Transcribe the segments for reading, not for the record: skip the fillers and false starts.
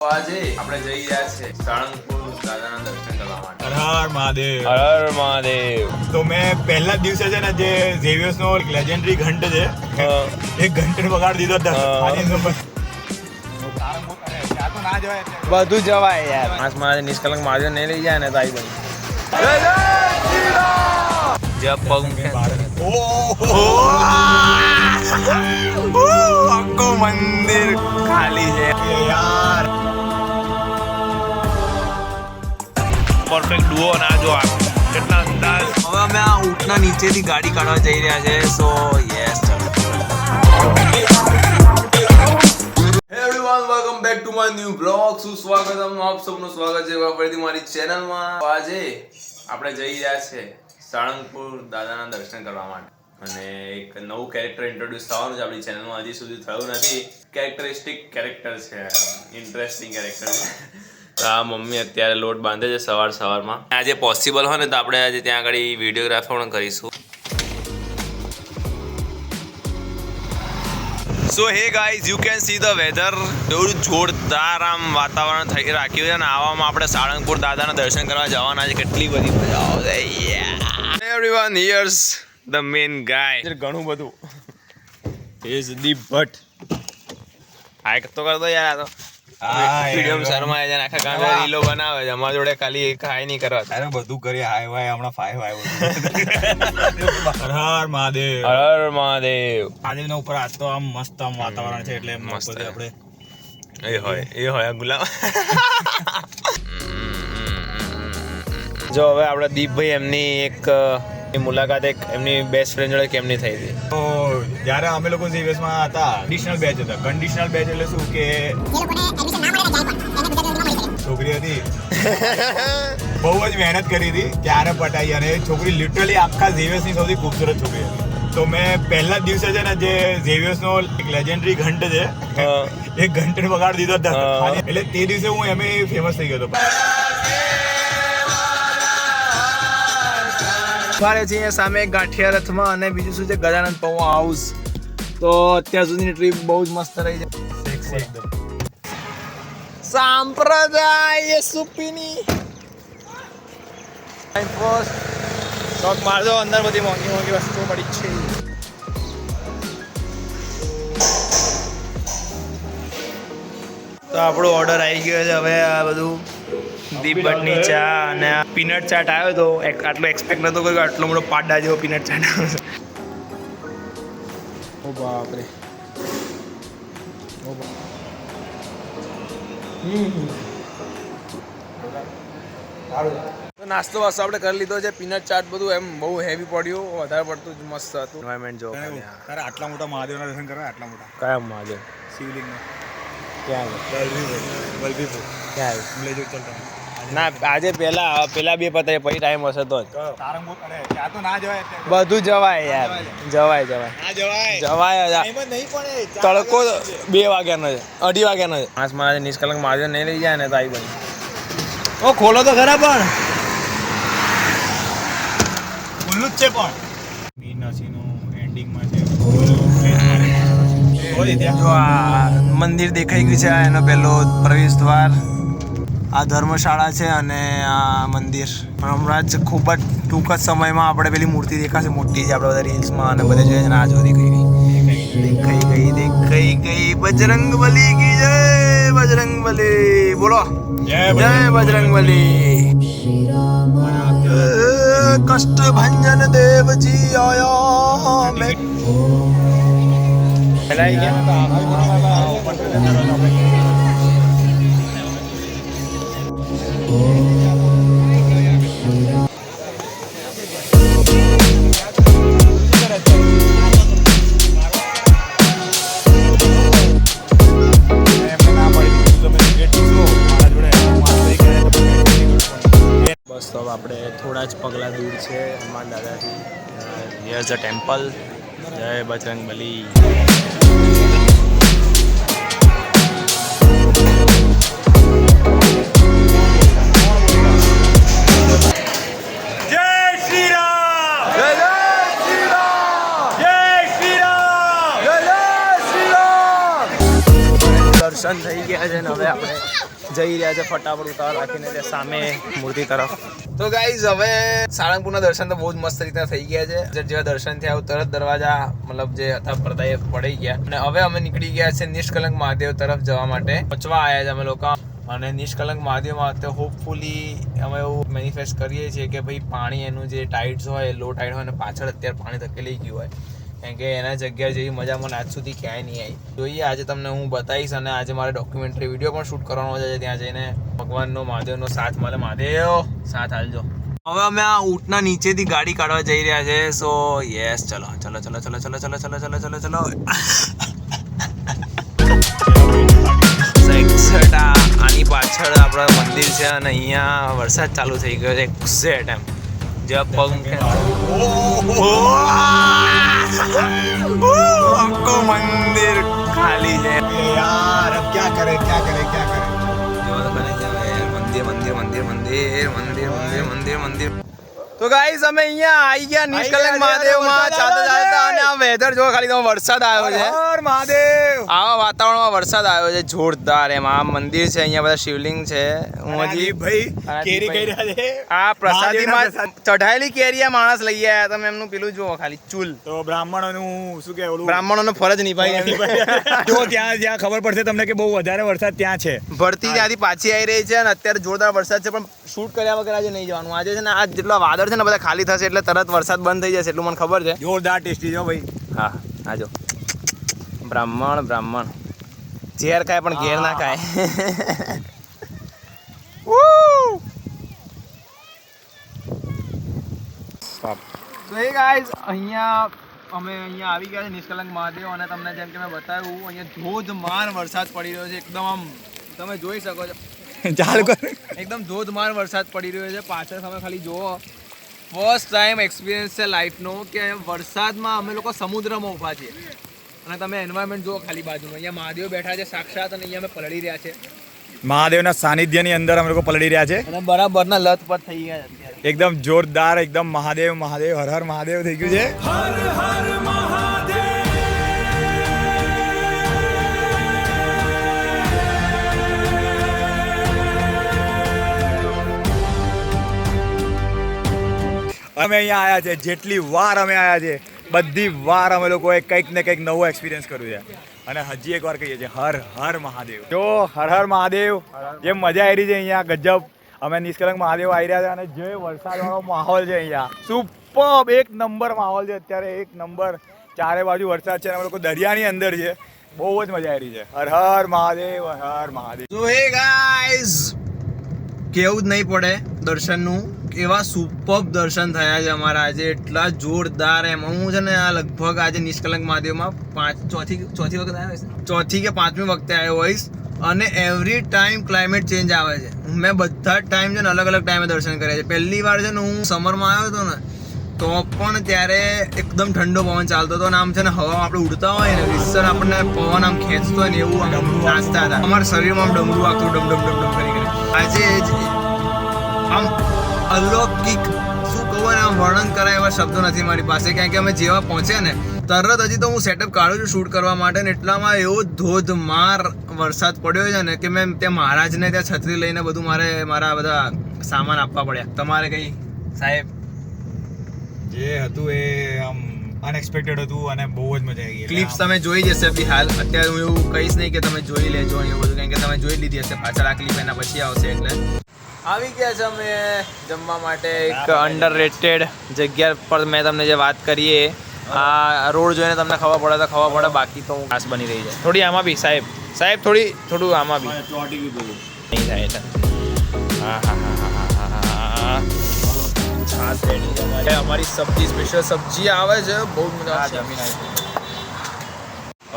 આજે આપણે જઈ રહ્યા છે સાળંગપુર દાદાના દર્શન કરવા માટે। હર હર મહાદેવ, હર હર મહાદેવ। તો મેં પહેલા જ દિવસે છે ને જે ઝેવિયર્સ નો લેજેન્ડરી ઘંટ છે એ ઘંટ વગાડી દીધો બધું જવાય યાર। આસમાં નિષ્કલંક મહાદેવ નહીં લઈ જાય ને તો આવી બની જબ પગ આખું મંદિર ખાલી છે યાર। પરફેક્ટ ડુઓ ના જો આ કેટલા અંદાજ। હવે અમે આ ઊંટના નીચેથી ગાડી કાઢવા જઈ રહ્યા છે। So yes everyone welcome back to my new blog. સુસ્વાગતમ, આપ સૌનું સ્વાગત છે ફરીથી મારી ચેનલમાં। આજે આપણે જઈ રહ્યા છે સાળંગપુર દાદાના દર્શન કરવા માટે અને એક નવું કેરેક્ટર ઇન્ટ્રોડ્યુસ થવાનું છે આપણી ચેનલમાં। હજી સુધી થયું નથી। કેરેક્ટરિસ્ટિક કેરેક્ટર છે, ઇન્ટરેસ્ટિંગ કેરેક્ટર છે। આ મમ્મી અત્યારે લોટ બાંધે છે સવારમાં। આજે પોસિબલ હોય ને તો આપણે આજે ત્યાં આગળ વિડીયોગ્રાફી પણ કરીશું। So hey guys, you can see the weather. એવું જોરદાર આમ વાતાવરણ થઈ રાખ્યું છે ને આવામાં આપણે સાળંગપુર દાદાના દર્શન કરવા જવાના છે। કેટલી બધી મજા આવશે એવરીવન। હિયર્સ ધ મેન ગાય। ઘણું બધું ઇઝ દીપ ભટ્ટ। હાઈક તો કરતો યાર આ તો વિડીયો શર્મા છે, આખા ગામ રીલો બનાવે છે। અમારા જોડે ખાલી હાઈ નહીં કરવા। અરે બધું કરીએ, હાઈ વાય હમણાં ફાઈ વાય હર હર મહાદેવ, હર હર મહાદેવ। મહાદેવના ઉપર આજ તો આમ મસ્ત આમ વાતાવરણ છે એટલે મસ્ત આપણે એ હોય ગુલામ। જો હવે આપણે દીપભાઈ એમની એક મુલાકાત એક એમની બેસ્ટ ફ્રેન્ડ જોડે કેમની થઈ હતી? તો જ્યારે અમે લોકો ઝેવિયર્સમાં હતા કન્ડિશનલ બેચ હતા। કન્ડિશનલ બેચ એટલે શું કે છોકરી હતી બહુ જ મહેનત કરી હતી ત્યારે પટાઈ, અને છોકરી લિટરલી આખા ઝેવિયર્સની સૌથી ખૂબસૂરત છોકરી હતી। તો મેં પહેલા જ દિવસે છે ને જે ઝેવિયર્સનો એક લેજેન્ડરી ઘંટ છે એ ઘંટ વગાડી દીધો એટલે તે દિવસે હું એમ ફેમસ થઈ ગયો હતો। મારે છે અહીંયા સામે ગાંઠિયા રથમાં અને બીજું શું છે ગજાનંદ પૌવા હાઉસ। તો અત્યાર સુધીની ટ્રીપ બહુ જ મસ્ત રહી છે, સેક્સી એકદમ। સાંપ્રદાય સુપીની શોખ મારજો, અંદર બધી મોંઘી મોંઘી વસ્તુઓ મળી છે। તો આપણો ઓર્ડર આવી ગયો છે। હવે આ બધું દીપ ભટ્ટની ચા અને આ પીનટ ચાટ આવ્યો તો આટલો એક્સપેક્ટ નતો કર્યો, આટલો મોટો પાડા જેવો પીનટ ચાટ આવ્યો છે। ઓ બાપરે, તો નાસ્તો વાસ્તો આપણે કરી લીધો છે। પીનટ ચાટ બધું એમ બહુ હેવી પડ્યું, વધારે પડતું જ મસ્ત હતું એન્વાયરમેન્ટ જો। તારે આટલા મોટા મહાદેવના દર્શન કરવા? આટલા મોટા કયા મહાદેવ? શિવલિંગના ક્યાં વલભીપુર ક્યાં લઈ જવું ચાલતા ના આજે પેલા બે પતાય પછી ટાઈમ હશે તો જ સારંગપુર। અરે ત્યાં તો ના જવાય, બધું જવાય યાર, જવાય ના જવાય, જવાય એમ જ નહીં પડે। તડકો 2 વાગ્યાનો છે, 2:30 વાગ્યાનો છે। આસમાં નિષ્કલંક મહાદેવ નહીં લઈ જાય ને તો આવી બની। ઓ ખોલો તો ખરા પણ ખુલ્લું જ છે પણ મીનાસીનું એન્ડિંગમાં છે। જો આ મંદિર દેખાઈ ગયું છે, આ એનો પહેલો પ્રવેશ દ્વાર। આ ધર્મશાળા છે અને આ મંદિર હમણાં જ ખૂબ જ ટૂંક જ સમયમાં આપણે પેલી મૂર્તિ દેખાશે મોટી છે, આપણે બધા રીલ્સમાં અને બધે જોઈએ છે ને આ જો દેખાઈ ગઈ બજરંગબલી કી જય, બજરંગબલી બોલો, જય બજરંગબલી। કષ્ટ ભંજન દેવજી આયા મેં પેલા બસ તો આપણે થોડા જ પગલાં દૂર છે હનુમાન દાદાથી। Here the temple. જય બજરંગબલી। દર્શન થઈ ગયા છે ને હવે આપણે જઈ રહ્યા છે ફટાફટ ઉતાવળ રાખીને ત્યાં સામે મૂર્તિ તરફ. તો ગાઈઝ હવે સાળંગપુરના દર્શન તો બહુ જ મસ્ત રીતે થઈ ગયા છે. જેવા દર્શન થયા તરત દરવાજા મતલબ જે હતા પડદા એ પડી ગયા અને હવે અમે નીકળી ગયા છે નિષ્કલંક મહાદેવ તરફ જવા માટે. પહોંચવા આવ્યા છે અમે લોકો અને નિષ્કલંક મહાદેવમાં તો હોપફુલી અમે એવું મેનિફેસ્ટ કરીએ છીએ કે ભાઈ પાણી એનું જે ટાઈડ્સ હોય લો ટાઈડ હોય અને પાછળ અત્યારે પાણી ધકેલી ગયું હોય, કારણ કે એના જગ્યા જેવી મજા મને આજ સુધી ક્યાંય નહીં આવી. જોઈએ આજે તમને હું બતાવીશ અને આજે મારે ડોક્યુમેન્ટરી વિડીયો પણ શૂટ કરવાનો છે ત્યાં જઈને. ભગવાનનો મહાદેવનો સાથ મળે, મહાદેવ સાથ હાલજો. હવે અમે આ ઊંટના નીચેથી ગાડી કાઢવા જઈ રહ્યા છે. સો યસ, ચલો ચલો ચલો ચલો ચલો ચલો ચલો ચલો ચલો ચલો. આની પાછળ આપણા મંદિર છે અને અહીંયા વરસાદ ચાલુ થઈ ગયો છે એક્ઝેક્ટ એમ જ્યાં પગ આખો મંદિર ખાલી છે યાર અબ ક્યા કરે ક્યા કરે ક્યા કરે. મંદિર મંદિર મંદિર મંદિર મંદિર મંદિર મંદિર મંદિર. તો ગાઈસ અમે અહીંયા આવી ગયા નિષ્કલંક મહાદેવમાં ચાલતા ચાલતા અને આ વેધર જો ખાલી તમે વરસાદ આવ્યો છે. હર મહાદેવ. આવા વાતાવરણમાં વરસાદ આવ્યો છે જોરદાર. એમ આ મંદિર છે, અહીંયા બધા શિવલિંગ છે. હું હજી ભાઈ કેરી કઈ રહ્યા છે. આ પ્રસાદીમાં ચઢાયેલી કેરી આ માણસ લઈ આવ્યા. તમે એમનું પેલું જુઓ ખાલી ચૂલ. તો બ્રાહ્મણોનું શું કે ઓલું બ્રાહ્મણોનો ફરજ નિભાઈ જો ત્યાં ખબર પડશે તમને કે બહુ વધારે વરસાદ ત્યાં છે. ભરતી ત્યાંથી પાછી આવી રહી છે અને અત્યારે જોરદાર વરસાદ છે પણ શૂટ કર્યા વગર આજે નહીં જવાનું. આજે છે ને આ જેટલા વાદળ છે ને બધા ખાલી થશે એટલે તરત વરસાદ બંધ થઈ જશે એટલું મને ખબર છે. જોરદાર ટેસ્ટી જો ભાઈ. હા આજો બ્રાહ્મણ બ્રાહ્મણ ઝેર ખાય પણ ઘેર ના ખાય. તો એ ગાઈઝ અહીંયા અમે અહીંયા આવી ગયા છે નિષ્કલંક મહાદેવ અને તમને જેમ કે મેં બતાવ્યું અહીંયા ધોધમાર વરસાદ પડી રહ્યો છે. એકદમ આમ તમે જોઈ શકો છો ચાલુ કર. એકદમ ધોધમાર વરસાદ પડી રહ્યો છે. પાછળ તમે ખાલી જુઓ. ફર્સ્ટ ટાઈમ એક્સપિરિયન્સ છે લાઈફનો કે વરસાદમાં અમે લોકો સમુદ્રમાં ઊભા છીએ અને તમે એન્વાયરમેન્ટ જુઓ ખાલી બાજુમાં. અહીંયા મહાદેવ બેઠા છે સાક્ષાત અને અહીંયા અમે પલળી રહ્યા છે. મહાદેવના સાનિધ્યની અંદર અમે લોકો પલળી રહ્યા છે અને બરાબરના લથપથ થઈ ગયા છે અત્યારે. એકદમ જોરદાર એકદમ મહાદેવ મહાદેવ હર હર મહાદેવ થઈ ગયું છે. હર હર અમે અહીંયા આવ્યા છે. જેટલી વાર અમે આવ્યા છે બધી વાર અમે લોકોએ કંઈક ને કંઈક નવો એક્સપિરિયન્સ કર્યું છે અને હજી એક વાર કહીએ છીએ હર હર મહાદેવ. જો હર હર મહાદેવ જે મજા આવી રહી છે અહીંયા ગજબ. અમે નિષ્કલંક મહાદેવ આવી રહ્યા છે અને જે વરસાદવાળો માહોલ છે અહીંયા સુપર એક નંબર માહોલ છે અત્યારે. એક નંબર ચારે બાજુ વરસાદ છે અને અમે લોકો દરિયાની અંદર છે. બહુ જ મજા આવી રહી છે. હર હર મહાદેવ હર હર મહાદેવ. તો હે ગાઈઝ કેવું જ નહીં પડે દર્શનનું. એવા સુપર દર્શન થયા છે અમારા આજે એટલા જોરદાર. એમ હું છે ને આ લગભગ આજે નિષ્કલંક મહાદેવમાં ચોથી વખત આવ્યો છે. ચોથી કે પાંચમી વખતે આવ્યો હોઈશ અને એવરી ટાઈમ ક્લાઇમેટ ચેન્જ આવે છે. મેં બધા જ ટાઈમ છે ને અલગ અલગ ટાઈમે દર્શન કર્યા છે. પહેલી વાર છે ને હું સમરમાં આવ્યો હતો ને તો પણ ત્યારે એકદમ ઠંડો પવન ચાલતો હતો અને આમ છે ને હવા આપણે ઉડતા હોય ને વિસર આપણને પવન આમ ખેંચતો હોય ને એવું આમ નાચતા હતા. અમારા શરીરમાં આમ ડમરું આખું ડમ ડમ ડમ ડમ કરી. આજે આમ અલૌકિક શું કહું ને આમ વર્ણન કરાય એવા શબ્દો નથી મારી પાસે. કારણ કે અમે જેવા પહોંચ્યા ને તરત હજી તો હું સેટઅપ કાઢું છું શૂટ કરવા માટે ને એટલામાં એવો ધોધમાર વરસાદ પડ્યો છે ને કે મેં ત્યાં મહારાજને ત્યાં છત્રી લઈને બધું મારા બધા સામાન આપવા પડ્યા. તમારે કઈ સાહેબ જે હતું એ આમ અનએક્સપેક્ટેડ હતું અને બહુ જ મજા આવી ગઈ. ક્લિપ્સ તમે જોઈ જશે બી હાલ. અત્યારે હું એવું કહીશ નહીં કે તમે જોઈ લેજો એવું બધું કારણ કે તમે જોઈ લીધી હશે. પાછળ આ ક્લિપ એના પછી આવશે. એટલે આવી ગયા છે અમે જમવા માટે એક અંડરરેટેડ જગ્યા પર. મેં તમને જે વાત કરીએ આ રોડ જોઈને તમને ખબર પડે તો ખબર પડે. બાકી તો હું ખાસ બની રહી છે. થોડી આમાં બી સાહેબ થોડું આમાં બી નહીં થાય એટલે હા હા હા હા હા હા. છાસ રેડી છે અમારી સબ્જી સ્પેશિयल સબ્જી આવે છે બહુ મજા આવે છે.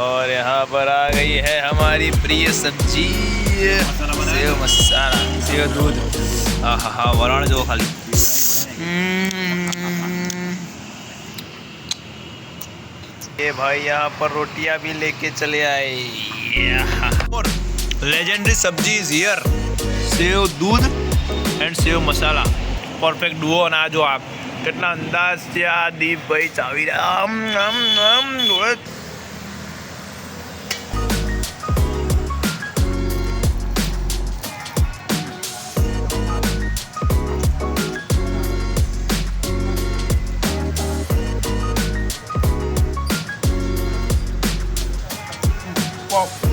और यहाँ पर आ गई है हमारी प्रिय सब्जी सेव मसाला सेव दूध. हाँ हाँ हाँ वरण जो खाली ये भाई यहाँ पर रोटियां भी लेके चले आए. लेजेंडरी सब्जी इज हियर. सेव दूध एंड सेव मसाला પરફેક્ટ ડુઓ. અને આ જો આપ કેટલા અંદાજ છે આ દીપભાઈ ચાવી આમ આમ આમ. ઓફ